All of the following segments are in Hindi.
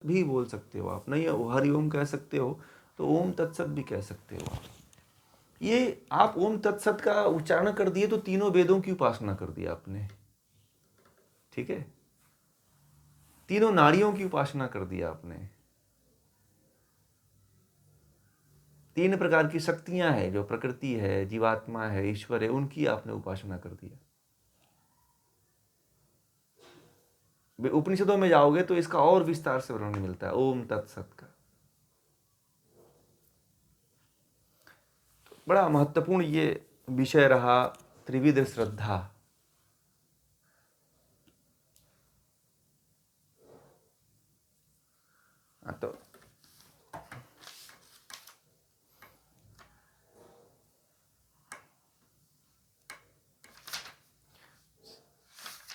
भी बोल सकते हो आप, नहीं हरिओम कह सकते हो तो ओम तत्सत भी कह सकते हो आप। ये आप ओम तत्सत का उच्चारण कर दिए तो तीनों वेदों की उपासना कर दी आपने, ठीक है, तीनों नाड़ियों की उपासना कर दिया आपने। तीन प्रकार की शक्तियां हैं, जो प्रकृति है, जीवात्मा है, ईश्वर है, उनकी आपने उपासना कर दिया। उपनिषदों में जाओगे तो इसका और विस्तार से वर्णन मिलता है ओम तत्सत का। तो बड़ा महत्वपूर्ण ये विषय रहा त्रिविध श्रद्धा। तो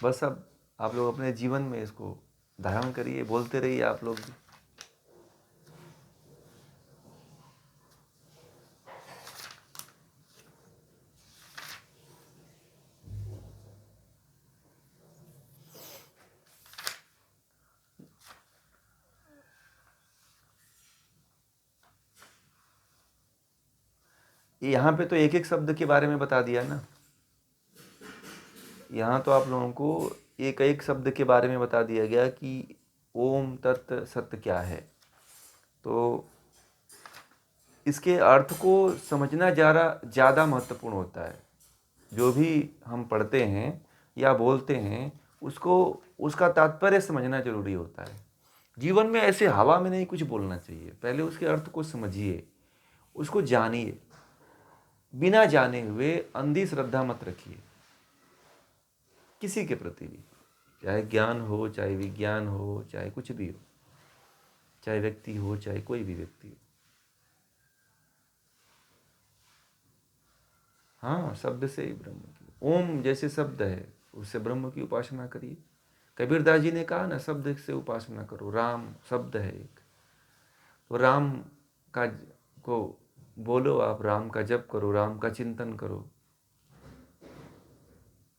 बस अब आप लोग अपने जीवन में इसको धारण करिए, बोलते रहिए आप लोग भी। यहाँ पे तो एक एक शब्द के बारे में बता दिया ना, यहाँ तो आप लोगों को एक एक शब्द के बारे में बता दिया गया कि ओम तत् सत्य क्या है। तो इसके अर्थ को समझना ज़्यादा महत्वपूर्ण होता है। जो भी हम पढ़ते हैं या बोलते हैं उसको, उसका तात्पर्य समझना जरूरी होता है। जीवन में ऐसे हवा में नहीं कुछ बोलना चाहिए, पहले उसके अर्थ को समझिए, उसको जानिए। बिना जाने हुए अंधी श्रद्धा मत रखिए किसी के प्रति भी, चाहे ज्ञान हो, चाहे विज्ञान हो, चाहे कुछ भी हो, चाहे व्यक्ति हो, चाहे कोई भी व्यक्ति हो। हाँ, शब्द से ही ब्रह्म की, ओम जैसे शब्द है उससे ब्रह्म की उपासना करिए। कबीरदास जी ने कहा ना, शब्द से उपासना करो। राम शब्द है एक, तो राम का को बोलो आप, राम का जप करो, राम का चिंतन करो,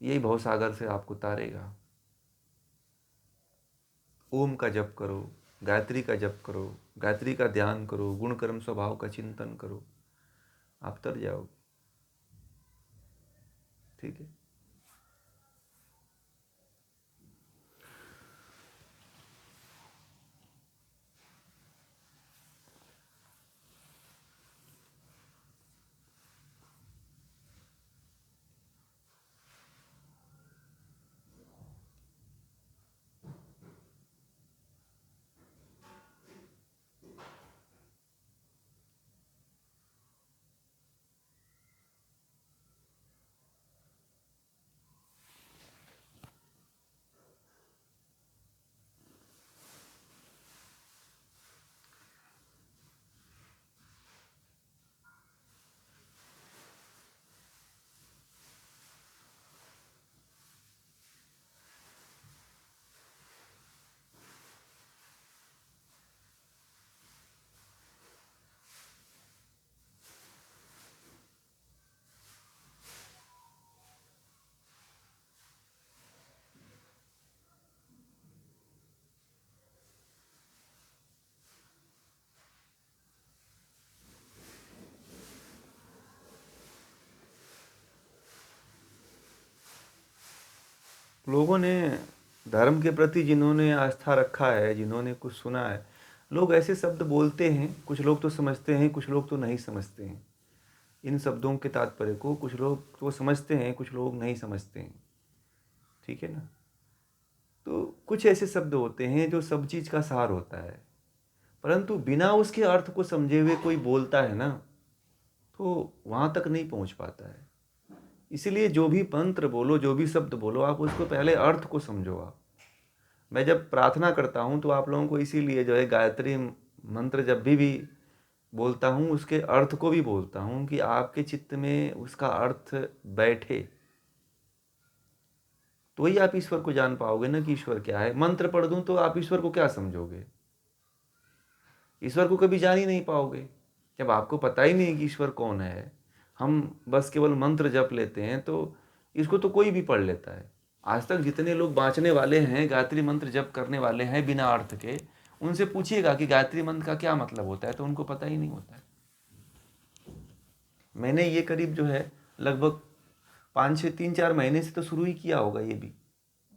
यही भवसागर से आपको तारेगा। ओम का जप करो, गायत्री का जप करो, गायत्री का ध्यान करो, गुण कर्म स्वभाव का चिंतन करो, आप तर जाओगे। ठीक है। लोगों ने धर्म के प्रति जिन्होंने आस्था रखा है, जिन्होंने कुछ सुना है, लोग ऐसे शब्द बोलते हैं। कुछ लोग तो समझते हैं, कुछ लोग तो नहीं समझते हैं इन शब्दों के तात्पर्य को। कुछ लोग तो समझते हैं, कुछ लोग नहीं समझते हैं, ठीक है ना। तो कुछ ऐसे शब्द होते हैं जो सब चीज़ का सार होता है, परंतु बिना उसके अर्थ को समझे हुए कोई बोलता है ना, तो वहाँ तक नहीं पहुँच पाता है। इसलिए जो भी मंत्र बोलो, जो भी शब्द बोलो, आप उसको पहले अर्थ को समझो। आप, मैं जब प्रार्थना करता हूँ तो आप लोगों को इसीलिए जो है गायत्री मंत्र जब भी बोलता हूँ उसके अर्थ को भी बोलता हूँ कि आपके चित्त में उसका अर्थ बैठे, तो ही आप ईश्वर को जान पाओगे ना कि ईश्वर क्या है। मंत्र पढ़ दूँ तो आप ईश्वर को क्या समझोगे? ईश्वर को कभी जान ही नहीं पाओगे जब आपको पता ही नहीं कि ईश्वर कौन है। हम बस केवल मंत्र जप लेते हैं, तो इसको तो कोई भी पढ़ लेता है। आज तक जितने लोग बाँचने वाले हैं, गायत्री मंत्र जप करने वाले हैं बिना अर्थ के, उनसे पूछिएगा कि गायत्री मंत्र का क्या मतलब होता है, तो उनको पता ही नहीं होता है। मैंने ये करीब जो है लगभग 5-6 3-4 महीने से तो शुरू ही किया होगा ये भी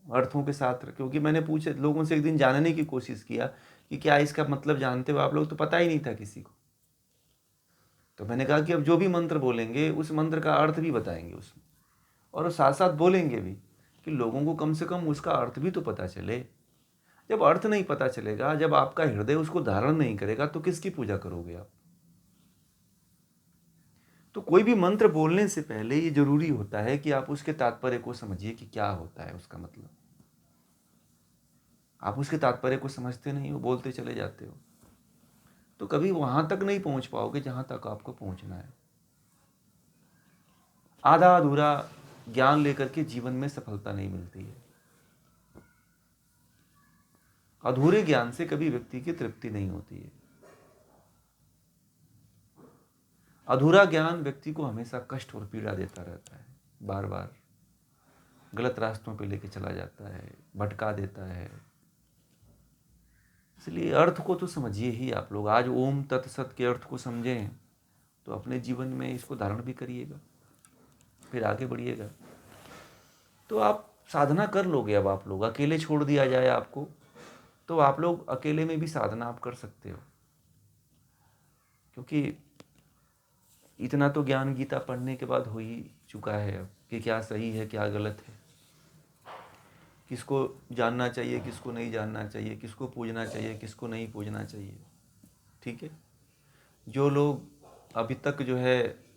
अर्थों के साथ, क्योंकि मैंने पूछे लोगों से, एक दिन जानने की कोशिश किया कि क्या इसका मतलब जानते हो आप लोग, तो पता ही नहीं था किसी को। तो मैंने कहा कि अब जो भी मंत्र बोलेंगे उस मंत्र का अर्थ भी बताएंगे उसमें, और साथ साथ बोलेंगे भी कि लोगों को कम से कम उसका अर्थ भी तो पता चले। जब अर्थ नहीं पता चलेगा, जब आपका हृदय उसको धारण नहीं करेगा, तो किसकी पूजा करोगे आप? तो कोई भी मंत्र बोलने से पहले ये जरूरी होता है कि आप उसके तात्पर्य को समझिए कि क्या होता है उसका मतलब। आप उसके तात्पर्य को समझते नहीं हो, बोलते चले जाते हो, तो कभी वहां तक नहीं पहुंच पाओगे जहां तक आपको पहुंचना है। आधा अधूरा ज्ञान लेकर के जीवन में सफलता नहीं मिलती है। अधूरे ज्ञान से कभी व्यक्ति की तृप्ति नहीं होती है। अधूरा ज्ञान व्यक्ति को हमेशा कष्ट और पीड़ा देता रहता है, बार बार गलत रास्तों पे लेके चला जाता है, भटका देता है। इसलिए अर्थ को तो समझिए ही आप लोग। आज ओम तत्सत के अर्थ को समझें तो अपने जीवन में इसको धारण भी करिएगा, फिर आगे बढ़िएगा तो आप साधना कर लोगे। अब आप लोग अकेले छोड़ दिया जाए आपको, तो आप लोग अकेले में भी साधना आप कर सकते हो, क्योंकि इतना तो ज्ञान गीता पढ़ने के बाद हो ही चुका है अब कि क्या सही है क्या गलत है, किसको जानना चाहिए किसको नहीं जानना चाहिए, किसको पूजना चाहिए किसको नहीं पूजना चाहिए। ठीक है, जो लोग अभी तक जो है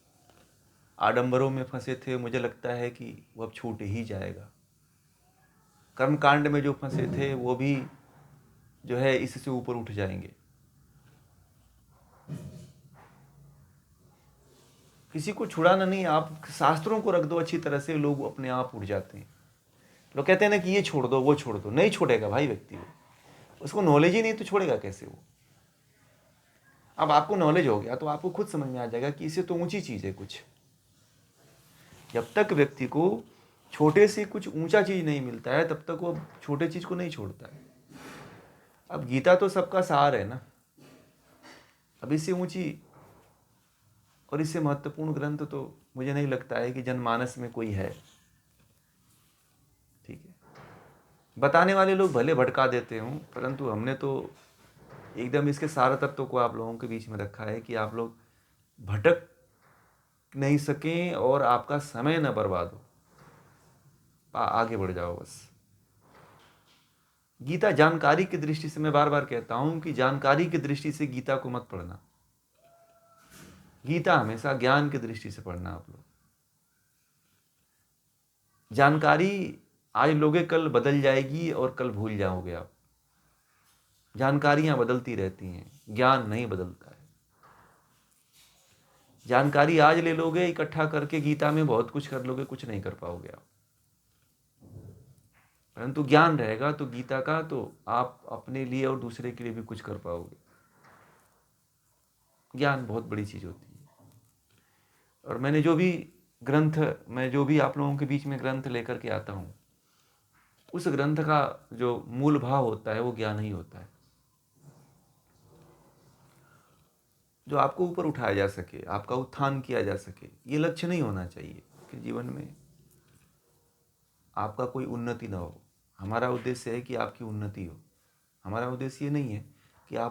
आडंबरों में फंसे थे, मुझे लगता है कि वो अब छूट ही जाएगा। कर्मकांड में जो फंसे थे वो भी जो है इससे ऊपर उठ जाएंगे। किसी को छुड़ाना नहीं, आप शास्त्रों को रख दो अच्छी तरह से, लोग अपने आप उठ जाते हैं। लोग कहते हैं ना कि ये छोड़ दो वो छोड़ दो, नहीं छोड़ेगा भाई व्यक्ति वो, उसको नॉलेज ही नहीं तो छोड़ेगा कैसे वो। अब आपको नॉलेज हो गया तो आपको खुद समझ में आ जाएगा कि इससे तो ऊंची चीज़ है कुछ। जब तक व्यक्ति को छोटे से कुछ ऊंचा चीज़ नहीं मिलता है तब तक वो छोटे चीज़ को नहीं छोड़ता है। अब गीता तो सबका सार है ना, अब इससे ऊंची और इससे महत्वपूर्ण ग्रंथ तो मुझे नहीं लगता है कि जनमानस में कोई है। ठीक है, बताने वाले लोग भले भटका देते हों, परंतु हमने तो एकदम इसके सारे तत्वों को आप लोगों के बीच में रखा है कि आप लोग भटक नहीं सकें और आपका समय न बर्बाद हो, आगे बढ़ जाओ बस। गीता जानकारी की दृष्टि से, मैं बार बार कहता हूं कि जानकारी की दृष्टि से गीता को मत पढ़ना, गीता हमेशा ज्ञान की दृष्टि से पढ़ना। आप लोग जानकारी आज लोगे कल बदल जाएगी और कल भूल जाओगे आप। जानकारियां बदलती रहती हैं, ज्ञान नहीं बदलता है। जानकारी आज ले लोगे इकट्ठा करके, गीता में बहुत कुछ कर लोगे, कुछ नहीं कर पाओगे आप। परंतु ज्ञान रहेगा तो गीता का, तो आप अपने लिए और दूसरे के लिए भी कुछ कर पाओगे। ज्ञान बहुत बड़ी चीज़ होती है। और मैंने जो भी ग्रंथ, मैं जो भी आप लोगों के बीच में ग्रंथ लेकर के आता हूँ, उस ग्रंथ का जो मूल भाव होता है वो ज्ञान ही होता है, जो आपको ऊपर उठाया जा सके, आपका उत्थान किया जा सके। ये लक्ष्य नहीं होना चाहिए कि जीवन में आपका कोई उन्नति ना हो। हमारा उद्देश्य है कि आपकी उन्नति हो, हमारा उद्देश्य ये नहीं है